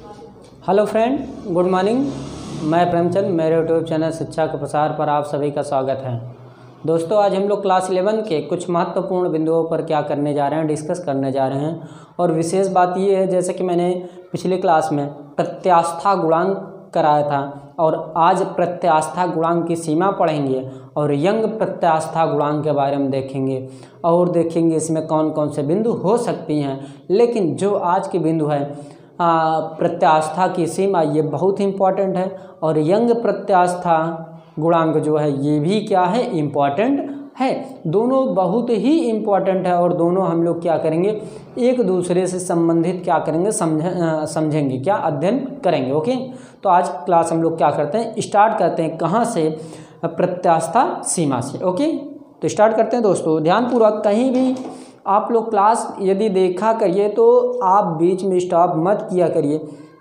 Hello friend, good morning. मैं प्रेमचंद, मेरे YouTube channel शिक्षा के प्रसार पर आप सभी का स्वागत है। दोस्तों, आज हम लोग क्लास 11 के कुछ महत्वपूर्ण बिंदुओं पर क्या करने जा रहे हैं, डिस्कस करने जा रहे हैं। और विशेष बात ये है, जैसे कि मैंने पिछली क्लास में प्रत्यास्था गुणांक कराया था और आज प्रत्यास्था गुणांक की सीमा पढ़ेंगे और यंग प्रत्यास्था गुणांक के बारे में देखेंगे और देखेंगे इसमें कौन कौन से बिंदु हो सकती हैं। लेकिन जो आज के बिंदु है प्रत्यास्था की सीमा, ये बहुत इम्पॉर्टेंट है। और यंग प्रत्यास्था गुणांक जो है ये भी क्या है, इम्पॉर्टेंट है। दोनों बहुत ही इम्पॉर्टेंट है और दोनों हम लोग क्या करेंगे, एक दूसरे से संबंधित क्या करेंगे, समझेंगे, क्या अध्ययन करेंगे। ओके, तो आज क्लास हम लोग क्या करते हैं, स्टार्ट करते हैं कहाँ से, प्रत्यास्था सीमा से। ओके, तो स्टार्ट करते हैं दोस्तों। ध्यानपूर्वक कहीं भी आप लोग क्लास यदि देखा करिए तो आप बीच में स्टॉप मत किया करिए,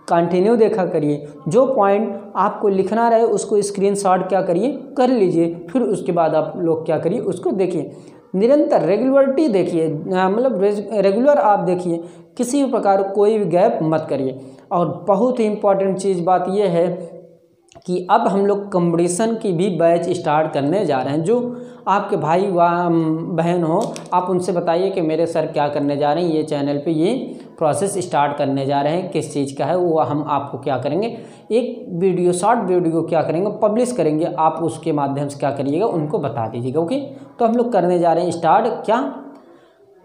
कंटिन्यू देखा करिए। जो पॉइंट आपको लिखना रहे उसको स्क्रीनशॉट क्या करिए, कर लीजिए। फिर उसके बाद आप लोग क्या करिए, उसको देखिए। निरंतर रेगुलरिटी देखिए, मतलब रेगुलर आप देखिए, किसी भी प्रकार कोई भी गैप मत करिए। और बहुत ही इम्पॉर्टेंट चीज़ बात यह है कि अब हम लोग कंपटीशन की भी बैच स्टार्ट करने जा रहे हैं। जो आपके भाई व बहन हो, आप उनसे बताइए कि मेरे सर क्या करने जा रहे हैं, ये चैनल पे ये प्रोसेस स्टार्ट करने जा रहे हैं, किस चीज़ का है वो हम आपको क्या करेंगे, एक वीडियो, शॉर्ट वीडियो क्या करेंगे, पब्लिश करेंगे। आप उसके माध्यम से क्या करिएगा, उनको बता दीजिएगा। ओके, तो हम लोग करने जा रहे हैं स्टार्ट, क्या,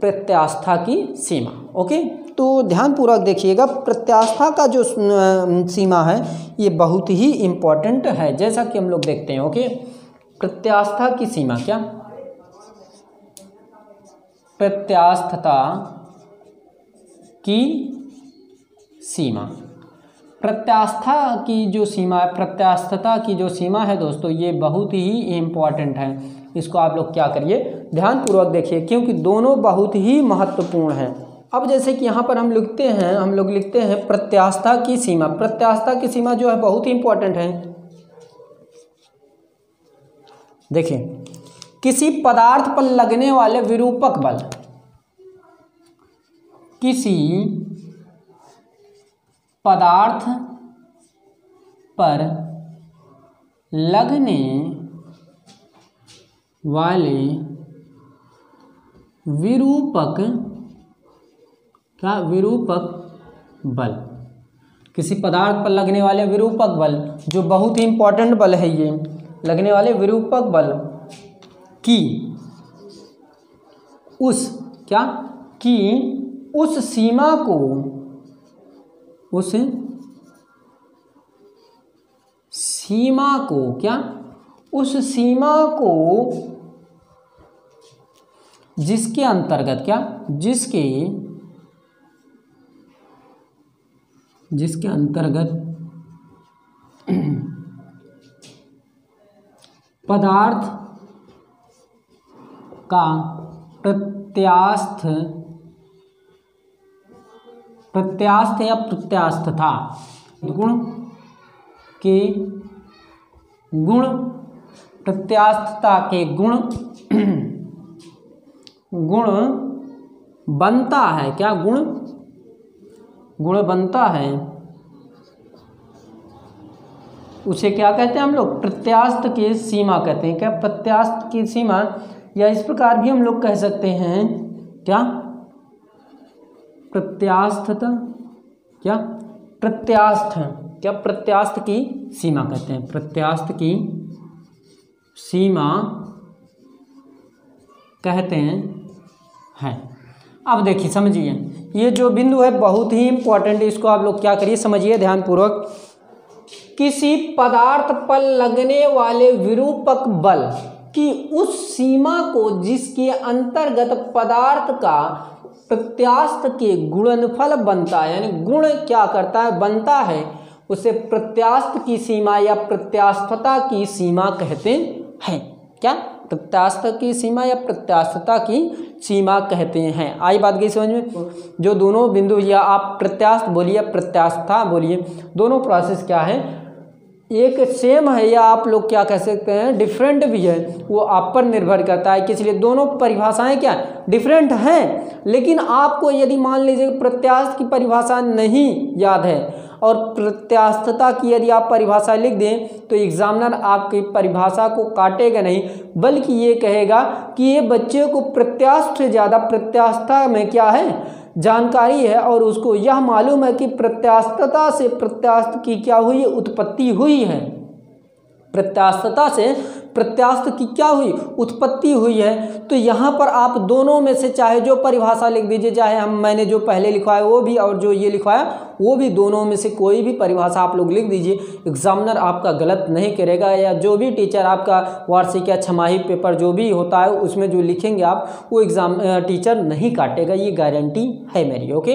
प्रत्यास्था की सीमा। ओके, तो ध्यानपूर्वक देखिएगा। प्रत्यास्था का जो सीमा है ये बहुत ही इम्पोर्टेंट है, जैसा कि हम लोग देखते हैं। ओके, प्रत्यास्था की सीमा, क्या, प्रत्यास्थता की सीमा। प्रत्यास्था की जो सीमा है, प्रत्यास्थता की जो सीमा है दोस्तों, ये बहुत ही इम्पोर्टेंट है। इसको आप लोग क्या करिए, ध्यानपूर्वक देखिए, क्योंकि दोनों बहुत ही महत्वपूर्ण है। अब जैसे कि यहाँ पर हम लोग लिखते हैं प्रत्यास्था की सीमा। प्रत्यास्था की सीमा जो है बहुत ही इम्पोर्टेंट है। देखिए, किसी पदार्थ पर लगने वाले विरूपक बल, किसी पदार्थ पर लगने वाले विरूपक, क्या, विरूपक बल। किसी पदार्थ पर लगने वाले विरूपक बल, जो बहुत ही इंपॉर्टेंट बल है, ये लगने वाले विरूपक बल की उस, क्या, की उस सीमा को, उस सीमा को, क्या, उस सीमा को जिसके अंतर्गत, क्या, जिसके अंतर्गत पदार्थ का प्रत्यास्थ या प्रत्यास्थता गुण के गुण, प्रत्यास्थता के गुण बनता है, क्या, गुण बनता है, उसे क्या कहते हैं हम लोग, प्रत्यास्थ की सीमा कहते हैं। क्या, प्रत्यास्थ की सीमा, या इस प्रकार भी हम लोग कह सकते हैं, क्या, प्रत्यास्थता, क्या, प्रत्यास्थ, क्या, प्रत्यास्थ की सीमा कहते हैं, प्रत्यास्थ की सीमा कहते हैं। अब देखिए, समझिए, ये जो बिंदु है बहुत ही इंपॉर्टेंट, इसको आप लोग क्या करिए, समझिए ध्यानपूर्वक। किसी पदार्थ पर लगने वाले विरूपक बल की उस सीमा को जिसके अंतर्गत पदार्थ का प्रत्यास्थ के गुणनफल बनता है, यानी गुण क्या करता है, बनता है, उसे प्रत्यास्थ की सीमा या प्रत्यास्थता की सीमा कहते हैं। क्या, प्रत्यास्थ की सीमा या प्रत्यास्थता की सीमा कहते हैं। आई बात गई समझ में। जो दोनों बिंदु, या आप प्रत्यास्थ बोलिए, प्रत्यास्था बोलिए, दोनों प्रोसेस क्या है, एक सेम है या आप लोग क्या कह सकते हैं डिफरेंट भी है, वो आप पर निर्भर करता है। इसलिए दोनों परिभाषाएं क्या डिफरेंट हैं। लेकिन आपको यदि मान लीजिए प्रत्यास्थ की परिभाषा नहीं याद है, और प्रत्यास्थता की यदि आप परिभाषा लिख दें तो एग्जामिनर आपकी परिभाषा को काटेगा नहीं, बल्कि ये कहेगा कि ये बच्चे को प्रत्यास्थ से ज़्यादा प्रत्यास्थता में क्या है जानकारी है और उसको यह मालूम है कि प्रत्यास्थता से प्रत्यास्थ की क्या हुई, उत्पत्ति हुई है। प्रत्यास्थता से प्रत्यास्थ की क्या हुई, उत्पत्ति हुई है। तो यहाँ पर आप दोनों में से चाहे जो परिभाषा लिख दीजिए, चाहे मैंने जो पहले लिखवाया वो भी और जो ये लिखवाया वो भी, दोनों में से कोई भी परिभाषा आप लोग लिख दीजिए। एग्जामिनर आपका गलत नहीं करेगा, या जो भी टीचर आपका वार्षिक या छमाही पेपर जो भी होता है उसमें जो लिखेंगे आप वो टीचर नहीं काटेगा, ये गारंटी है मेरी। ओके,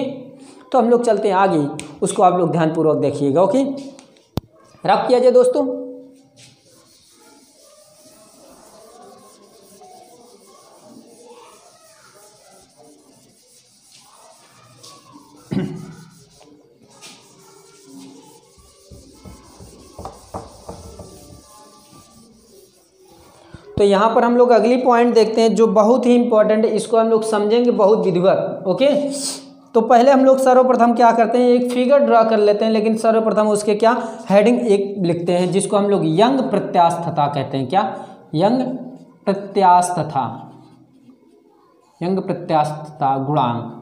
तो हम लोग चलते हैं आगे, उसको आप लोग ध्यानपूर्वक देखिएगा। ओके, रख किया जाए दोस्तों। तो यहाँ पर हम लोग अगली पॉइंट देखते हैं जो बहुत ही इंपॉर्टेंट है, इसको हम लोग समझेंगे बहुत विधिवत। ओके, तो पहले हम लोग सर्वप्रथम क्या करते हैं, एक फिगर ड्रा कर लेते हैं, लेकिन सर्वप्रथम उसके क्या हेडिंग एक लिखते हैं जिसको हम लोग यंग प्रत्यास्थता कहते हैं। क्या, यंग प्रत्यास्थता, यंग प्रत्यास्थता गुणांक।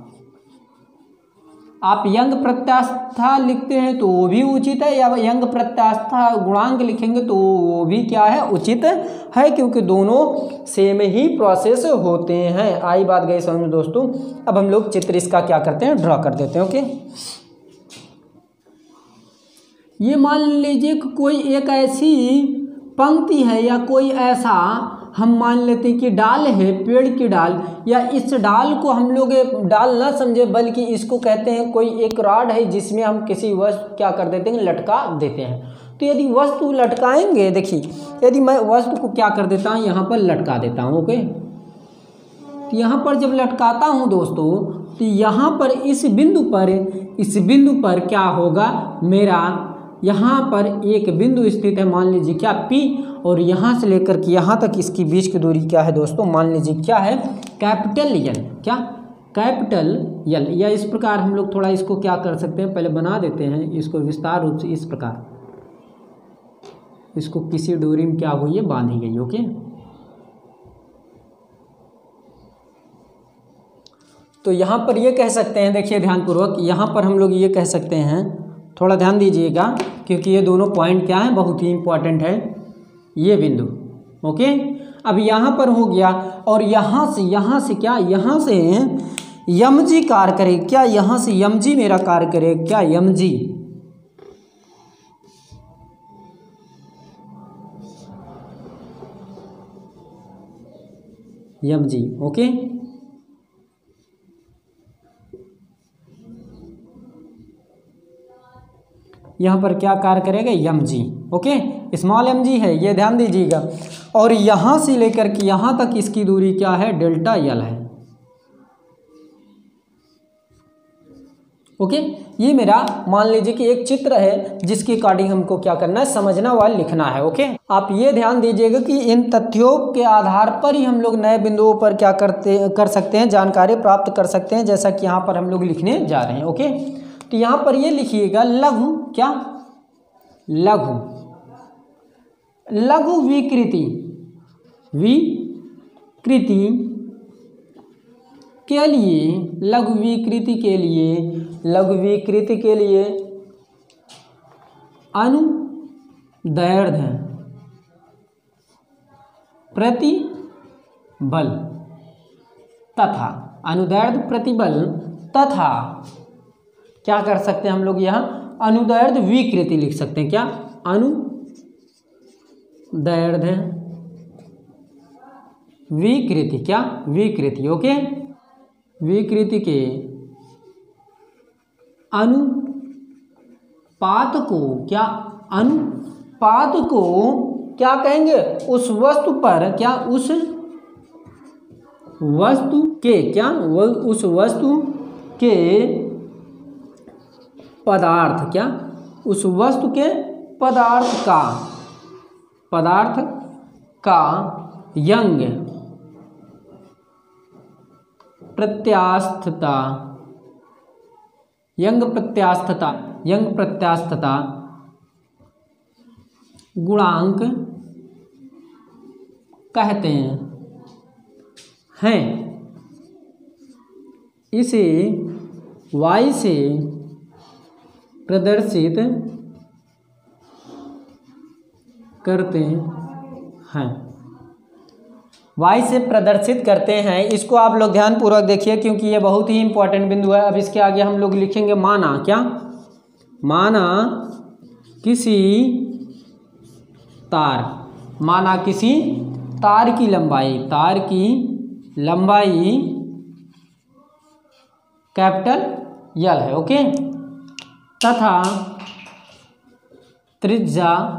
आप यंग प्रत्यास्थता लिखते हैं तो वो भी उचित है, या यंग प्रत्यास्थता गुणांक लिखेंगे तो वो भी क्या है, उचित है, क्योंकि दोनों सेम ही प्रोसेस होते हैं। आई बात गई समझ में दोस्तों। अब हम लोग चित्र इसका क्या करते हैं, ड्रा कर देते हैं। ओके, ये मान लीजिए कि कोई एक ऐसी पंक्ति है या कोई ऐसा हम मान लेते हैं कि डाल है, पेड़ की डाल, या इस डाल को हम लोग डाल ना समझे बल्कि इसको कहते हैं कोई एक रॉड है जिसमें हम किसी वस्तु क्या कर देते हैं, लटका देते हैं। तो यदि वस्तु लटकाएंगे, देखिए यदि मैं वस्तु को क्या कर देता हूँ, यहाँ पर लटका देता हूँ। ओके, तो यहाँ पर जब लटकाता हूँ दोस्तों, तो यहाँ पर इस बिंदु पर क्या होगा, मेरा यहाँ पर एक बिंदु स्थित है, मान लीजिए क्या P, और यहाँ से लेकर के यहाँ तक इसकी बीच की दूरी क्या है दोस्तों, मान लीजिए क्या है, कैपिटल L। क्या, कैपिटल L। या इस प्रकार हम लोग थोड़ा इसको क्या कर सकते हैं, पहले बना देते हैं इसको विस्तार रूप से, इस प्रकार इसको किसी डोरी में क्या हुई है, बांधी गई। ओके, तो यहाँ पर ये कह सकते हैं, देखिए ध्यानपूर्वक, यहाँ पर हम लोग ये कह सकते हैं, थोड़ा ध्यान दीजिएगा क्योंकि ये दोनों पॉइंट क्या है, बहुत ही इंपॉर्टेंट है, ये बिंदु। ओके, अब यहाँ पर हो गया, और यहाँ से क्या, यहाँ से यमजी कार्य करे। क्या, यहाँ से यमजी मेरा कार्य करे, क्या, यमजी, यमजी। ओके, यहाँ पर क्या कार्य करेगा, यमजी। ओके, स्मॉल एमजी है, ये ध्यान दीजिएगा। और यहाँ से लेकर के यहाँ तक इसकी दूरी क्या है, डेल्टा एल है। ओके, ये मेरा मान लीजिए कि एक चित्र है जिसके अकॉर्डिंग हमको क्या करना है, समझना व लिखना है। ओके, आप ये ध्यान दीजिएगा कि इन तथ्यों के आधार पर ही हम लोग नए बिंदुओं पर क्या कर सकते हैं, जानकारी प्राप्त कर सकते हैं, जैसा कि यहाँ पर हम लोग लिखने जा रहे हैं। ओके, तो यहाँ पर ये लिखिएगा लघु, क्या, लघु, लघु विकृति, विकृति के लिए, लघु विकृति के लिए, लघु विकृति के लिए अनुदैर्ध्य प्रतिबल तथा, अनुदैर्ध्य प्रतिबल तथा क्या कर सकते हैं हम लोग, यहाँ अनुदैर्ध्य विकृति लिख सकते हैं। क्या, अनुदैर्ध्य विकृति, क्या, विकृति। ओके, विकृति के अनुपात को, क्या, अनुपात को क्या कहेंगे, उस वस्तु पर, क्या, उस वस्तु के, क्या, उस वस्तु के पदार्थ, क्या, उस वस्तु के पदार्थ का यंग प्रत्यास्थता, यंग प्रत्यास्थता यंग प्रत्यास्थता गुणांक कहते हैं। इसे y से प्रदर्शित करते हैं। y से प्रदर्शित करते हैं, इसको आप लोग ध्यानपूर्वक देखिए क्योंकि ये बहुत ही इंपॉर्टेंट बिंदु है। अब इसके आगे हम लोग लिखेंगे माना, क्या? माना किसी तार की लंबाई कैपिटल यल है, ओके, तथा त्रिज्या।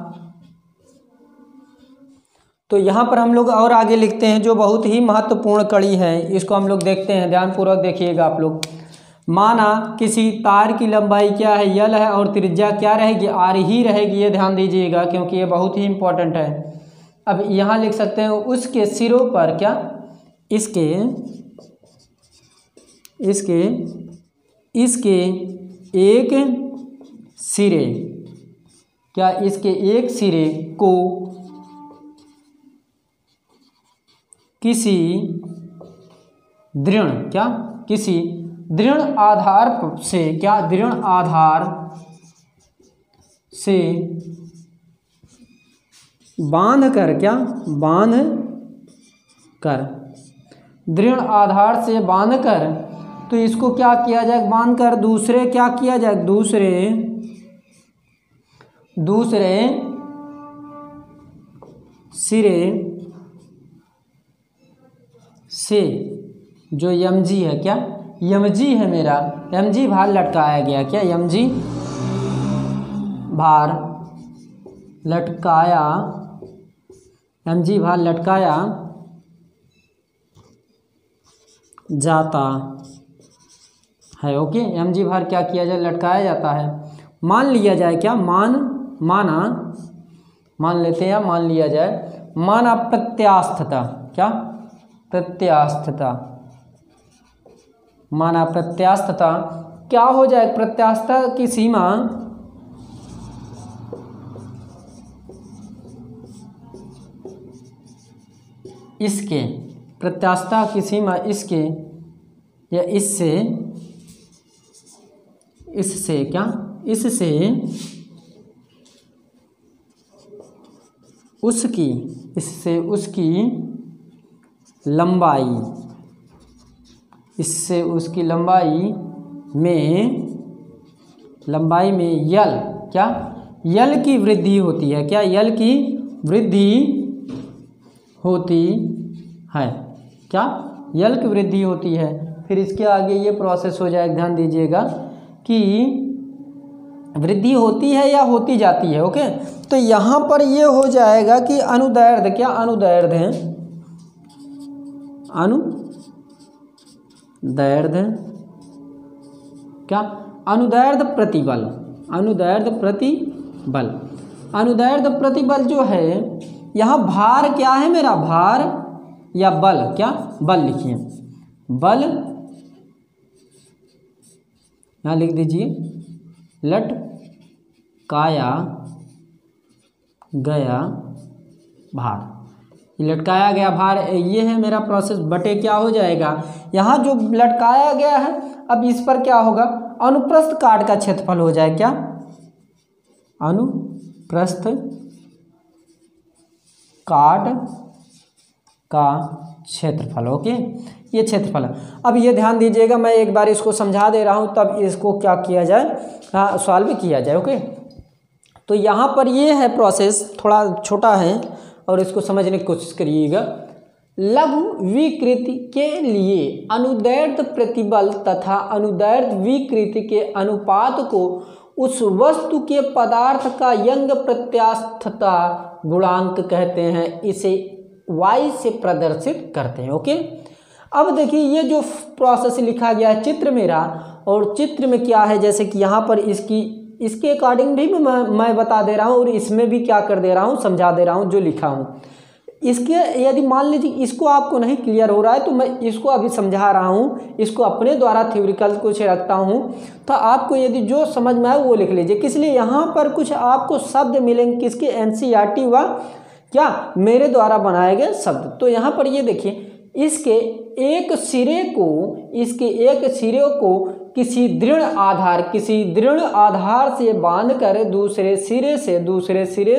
तो यहाँ पर हम लोग और आगे लिखते हैं जो बहुत ही महत्वपूर्ण कड़ी है, इसको हम लोग देखते हैं, ध्यानपूर्वक देखिएगा आप लोग। माना किसी तार की लंबाई क्या है? यल है, और त्रिज्या क्या रहेगी? आर ही रहेगी। ये ध्यान दीजिएगा क्योंकि ये बहुत ही इंपॉर्टेंट है। अब यहाँ लिख सकते हैं उसके सिरों पर क्या? इसके एक सिरे, क्या? इसके एक सिरे को किसी दृढ़, क्या? किसी दृढ़ आधार से, क्या? दृढ़ आधार से बांध कर, क्या? बांध कर, दृढ़ आधार से बांध कर, तो इसको क्या किया जाए? बांध कर दूसरे क्या किया जाए? दूसरे सिरे से, जो यमजी है, क्या? यमजी है मेरा, यमजी भार लटकाया गया, क्या? यमजी भार लटकाया, यमजी भार लटकाया जाता है, ओके। यमजी भार क्या किया जाए? लटकाया जाता है। मान लिया जाए, क्या? मान लेते हैं, मान लिया जाए। माना प्रत्यास्थता, क्या? प्रत्यास्थता, माना प्रत्यास्थता क्या हो जाए? प्रत्यास्थता की सीमा इसके, प्रत्यास्थता की सीमा इसके या इससे, क्या? इससे उसकी लंबाई, इससे उसकी लंबाई में यल, क्या? यल की वृद्धि होती है, क्या? यल की वृद्धि होती है, क्या? यल की वृद्धि होती है। फिर इसके आगे ये प्रोसेस हो जाएगा, ध्यान दीजिएगा कि वृद्धि होती है या होती जाती है, ओके। तो यहाँ पर ये हो जाएगा कि अनुदैर्ध्य, क्या? अनुदैर्ध्य है, अनुदैर्ध्य, क्या? अनुदैर्ध्य प्रतिबल, अनुदैर्ध्य प्रतिबल जो है, यहाँ भार क्या है मेरा? भार या बल, क्या? बल लिखिए, बल यहाँ लिख दीजिए, लटकाया गया भार, लटकाया गया भार, ये है मेरा प्रोसेस, बटे क्या हो जाएगा? यहाँ जो लटकाया गया है, अब इस पर क्या होगा? अनुप्रस्थ काट का क्षेत्रफल हो जाए, क्या? अनुप्रस्थ काट का क्षेत्रफल, ओके, ये क्षेत्रफल है। अब ये ध्यान दीजिएगा, मैं एक बार इसको समझा दे रहा हूँ, तब इसको क्या किया जाए? सॉल्व किया जाए, ओके। तो यहाँ पर ये है प्रोसेस, थोड़ा छोटा है और इसको समझने की कोशिश करिएगा। लघु विकृति के लिए अनुदैर्ध्य प्रतिबल तथा अनुदैर्ध्य विकृति के अनुपात को उस वस्तु के पदार्थ का यंग प्रत्यास्थता गुणांक कहते हैं, इसे y से प्रदर्शित करते हैं, ओके। अब देखिए ये जो प्रोसेस लिखा गया है चित्र मेरा, और चित्र में क्या है, जैसे कि यहाँ पर इसके अकॉर्डिंग भी मैं बता दे रहा हूँ और इसमें भी क्या कर दे रहा हूँ? समझा दे रहा हूँ जो लिखा हूँ। इसके यदि मान लीजिए इसको आपको नहीं क्लियर हो रहा है तो मैं इसको अभी समझा रहा हूँ, इसको अपने द्वारा थ्योरिकल कुछ रखता हूँ, तो आपको यदि जो समझ में आए वो लिख लीजिए। किस लिए यहाँ पर कुछ आपको शब्द मिलेंगे, किसके एनसीईआरटी व क्या मेरे द्वारा बनाए गए शब्द। तो यहाँ पर ये देखिए, इसके एक सिरे को किसी दृढ़ आधार से बांधकर दूसरे सिरे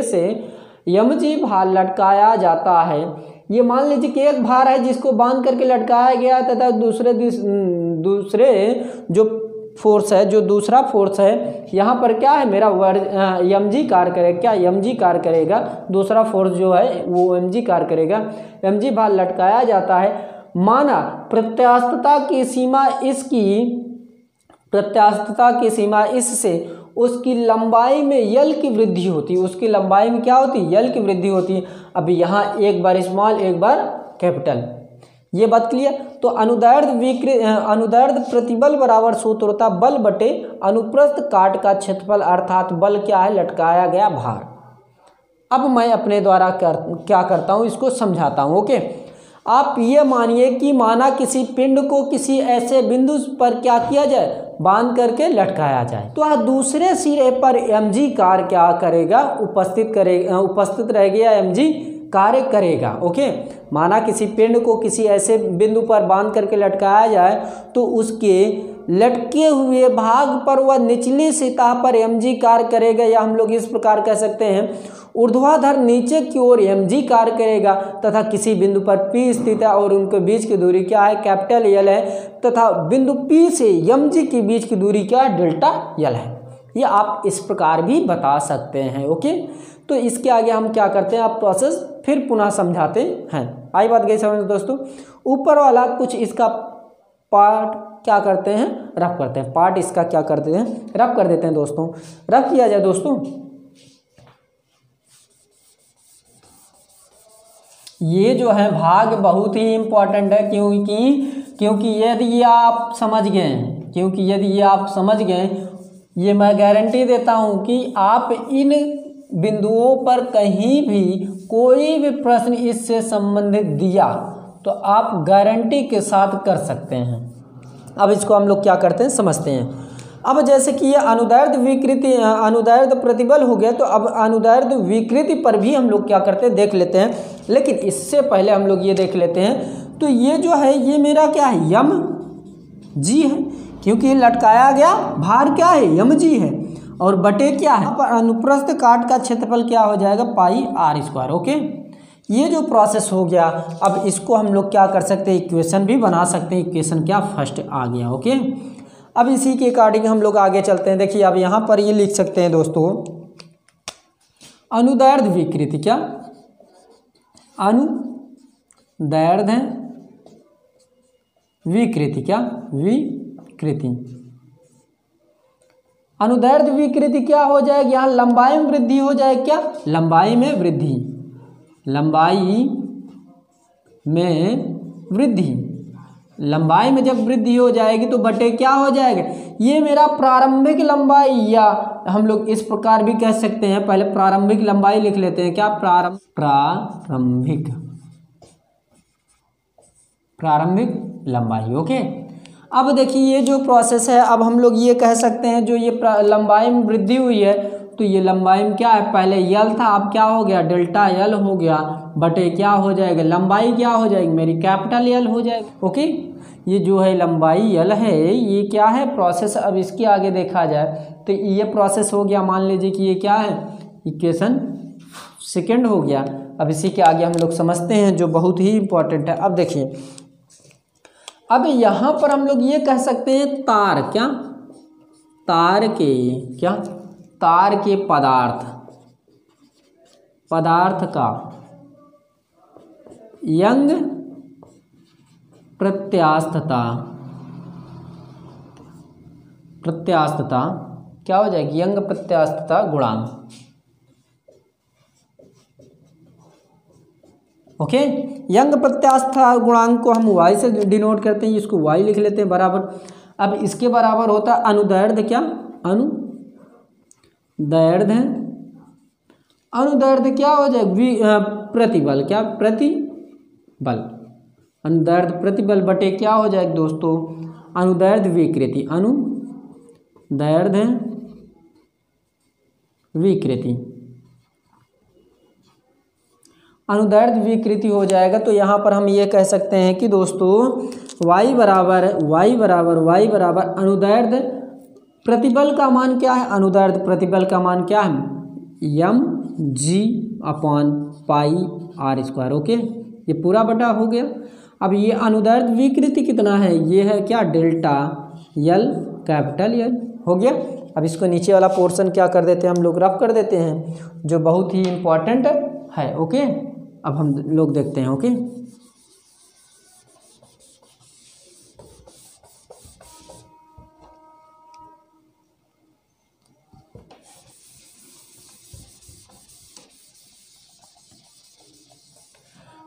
से यमजी भार लटकाया जाता है। ये मान लीजिए कि एक भार है जिसको बांध करके लटकाया गया तथा दूसरे जो फोर्स है, जो दूसरा फोर्स है यहाँ पर क्या है, मेरा mg कार्य करेगा। क्या mg कार्य करेगा, दूसरा फोर्स जो है वो mg कार्य करेगा। mg भार लटकाया जाता है। माना प्रत्यास्थता की सीमा इससे उसकी लंबाई में यल की वृद्धि होती है। उसकी लंबाई में क्या होती है, यल की वृद्धि होती है। अभी यहाँ एक बार स्मॉल एक बार कैपिटल, ये बात क्लियर। तो अनुदैर्ध्य प्रतिबल बराबर सूत्र होता बल बटे अनुप्रस्थ काट का क्षेत्रफल, अर्थात बल क्या है, लटकाया गया भार। अब मैं अपने द्वारा क्या करता हूँ, इसको समझाता हूँ। ओके, आप ये मानिए कि माना किसी पिंड को किसी ऐसे बिंदु पर क्या किया जाए, बांध करके लटकाया जाए, तो दूसरे सिरे पर mg कार्य क्या करेगा, उपस्थित रहेगा, mg कार्य करेगा। ओके, माना किसी पिंड को किसी ऐसे बिंदु पर बांध करके लटकाया जाए तो उसके लटके हुए भाग पर वह निचली सतह पर mg कार्य करेगा, या हम लोग इस प्रकार कह सकते हैं ऊर्ध्वाधर नीचे की ओर mg कार्य करेगा, तथा किसी बिंदु पर P स्थित है और उनके बीच की दूरी क्या है, कैपिटल L है, तथा बिंदु P से mg के बीच की दूरी क्या है, डेल्टा L है। ये आप इस प्रकार भी बता सकते हैं। ओके, तो इसके आगे हम क्या करते हैं, आप प्रोसेस फिर पुनः समझाते हैं। आई बात गई समझ दोस्तों। ऊपर वाला कुछ इसका पार्ट क्या करते हैं, रफ करते हैं। पार्ट इसका क्या करते हैं, रफ कर देते हैं दोस्तों। रफ किया जाए दोस्तों, ये जो है भाग बहुत ही इम्पोर्टेंट है, क्योंकि यदि ये आप समझ गए, ये मैं गारंटी देता हूं कि आप इन बिंदुओं पर कहीं भी कोई भी प्रश्न इससे संबंधित दिया तो आप गारंटी के साथ कर सकते हैं। अब इसको हम लोग क्या करते हैं, समझते हैं। अब जैसे कि ये अनुदैर्ध्य प्रतिबल हो गया, तो अब अनुदैर्ध्य विकृति पर भी हम लोग क्या करते हैं, देख लेते हैं। लेकिन इससे पहले हम लोग ये देख लेते हैं, तो ये जो है ये मेरा क्या है, mg है, क्योंकि ये लटकाया गया भार क्या है, mg है, और बटे क्या है, पर अनुप्रस्थ काट का क्षेत्रफल क्या हो जाएगा, पाई r स्क्वायर। ओके, ये जो प्रोसेस हो गया, अब इसको हम लोग क्या कर सकते हैं, इक्वेशन भी बना सकते हैं। इक्वेशन क्या, फर्स्ट आ गया। ओके, अब इसी के अकॉर्डिंग हम लोग आगे चलते हैं। देखिए अब यहाँ पर ये लिख सकते हैं दोस्तों, अनुदैर्ध्य विकृति, क्या अनुदैर्ध्य विकृति, क्या विकृति, अनुदैर्ध्य विकृति क्या हो जाएगी, यहाँ लंबाई में वृद्धि हो जाएगी। क्या, लंबाई में वृद्धि, लंबाई में जब वृद्धि हो जाएगी तो बटे क्या हो जाएगा, ये मेरा प्रारंभिक लंबाई, या हम लोग इस प्रकार भी कह सकते हैं, पहले प्रारंभिक लंबाई लिख लेते हैं। क्या, प्रारंभिक लंबाई। ओके, अब देखिए ये जो प्रोसेस है, अब हम लोग ये कह सकते हैं जो ये लंबाई में वृद्धि हुई है, तो ये लंबाई में क्या है, पहले यल था, अब क्या हो गया, डेल्टा यल हो गया, बटे क्या हो जाएगा, लंबाई क्या हो जाएगी मेरी, कैपिटल यल हो जाएगी। ओके, ये जो है लंबाई यल है, ये क्या है प्रोसेस। अब इसके आगे देखा जाए तो ये प्रोसेस हो गया, मान लीजिए कि ये क्या है, इक्वेशन सेकेंड हो गया। अब इसी के आगे हम लोग समझते हैं जो बहुत ही इंपॉर्टेंट है। अब देखिए, अब यहाँ पर हम लोग ये कह सकते हैं तार, क्या, तार के पदार्थ का यंग प्रत्यास्थता क्या हो जाएगी, यंग प्रत्यास्थता गुणांक। ओके, यंग प्रत्यास्थता गुणांक को हम y से डिनोट करते हैं, इसको y लिख लेते हैं बराबर। अब इसके बराबर होता है अनुदैर्ध्य, क्या, अनुदैर्ध्य क्या हो जाएगा, प्रतिबल, क्या प्रतिबल, अनुदैर्ध्य प्रतिबल बटे क्या हो जाएगा दोस्तों, अनुदैर्ध्य विकृति, अनुदैर्ध्य विकृति, अनुदैर्ध्य विकृति हो जाएगा। तो यहाँ पर हम ये कह सकते हैं कि दोस्तों y बराबर अनुदैर्ध्य प्रतिबल का मान क्या है, अनुदैर्ध्य प्रतिबल का मान क्या है, mg/πr²। ओके, ये पूरा बटा हो गया। अब ये अनुदैर्ध्य विकृति कितना है, ये है क्या, डेल्टा L, कैपिटल L हो गया। अब इसको नीचे वाला पोर्शन क्या कर देते हैं हम लोग, रफ कर देते हैं, जो बहुत ही इम्पॉर्टेंट है। ओके, अब हम लोग देखते हैं। ओके,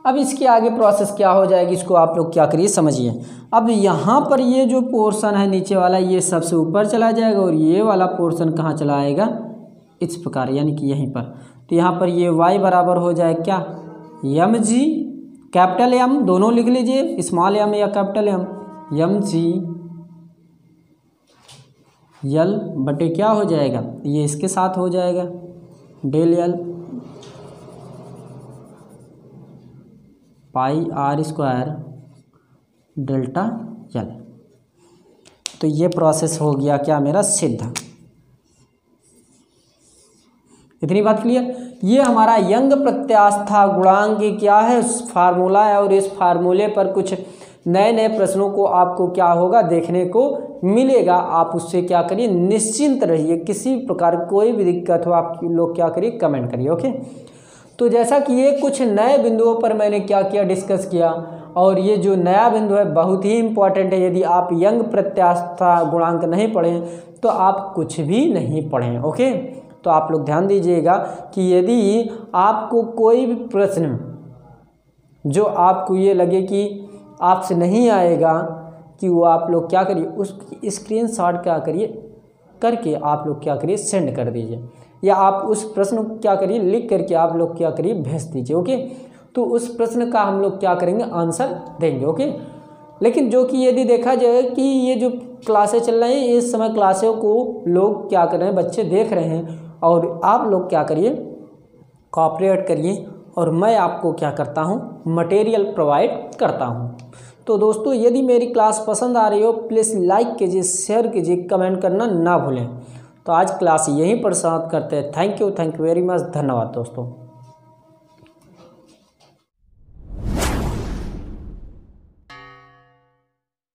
अब इसके आगे प्रोसेस क्या हो जाएगी, इसको आप लोग क्या करिए समझिए। अब यहाँ पर ये जो पोर्शन है नीचे वाला, ये सबसे ऊपर चला जाएगा और ये वाला पोर्शन कहाँ चला आएगा, इस प्रकार, यानी कि यहीं पर। तो यहाँ पर ये y बराबर हो जाएगा क्या, mg, कैपिटल M दोनों लिख लीजिए, स्मॉल m या कैपिटल M, mg L बटे क्या हो जाएगा, ये इसके साथ हो जाएगा del L πr² delta L। तो ये प्रोसेस हो गया क्या मेरा सिद्ध। इतनी बात क्लियर। ये हमारा यंग प्रत्यास्था गुणांक क्या है, फार्मूला है, और इस फार्मूले पर कुछ नए नए प्रश्नों को आपको क्या होगा, देखने को मिलेगा। आप उससे क्या करिए, निश्चिंत रहिए, किसी प्रकार कोई भी दिक्कत हो आप लोग क्या करिए, कमेंट करिए। ओके, तो जैसा कि ये कुछ नए बिंदुओं पर मैंने क्या किया, डिस्कस किया, और ये जो नया बिंदु है बहुत ही इंपॉर्टेंट है। यदि आप यंग प्रत्यास्था गुणांक नहीं पढ़ें तो आप कुछ भी नहीं पढ़ें। ओके, तो आप लोग ध्यान दीजिएगा कि यदि आपको कोई भी प्रश्न जो आपको ये लगे कि आपसे नहीं आएगा, कि वो आप लोग क्या करिए, उसकी स्क्रीनशॉट क्या करिए करके आप लोग क्या करिए, सेंड कर दीजिए, या आप उस प्रश्न को क्या करिए, लिख करके आप लोग क्या करिए, भेज दीजिए। ओके, तो उस प्रश्न का हम लोग क्या करेंगे, आंसर देंगे। ओके, लेकिन जो कि यदि देखा जाए कि ये जो क्लासें चल रही हैं, इस समय क्लासों को लोग क्या कर रहे हैं, बच्चे देख रहे हैं, और आप लोग क्या करिए, कोऑपरेट करिए, और मैं आपको क्या करता हूँ, मटेरियल प्रोवाइड करता हूँ। तो दोस्तों यदि मेरी क्लास पसंद आ रही हो, प्लीज़ लाइक कीजिए, शेयर कीजिए, कमेंट करना ना भूलें। तो आज क्लास यहीं पर समाप्त करते हैं। थैंक यू वेरी मच, धन्यवाद दोस्तों।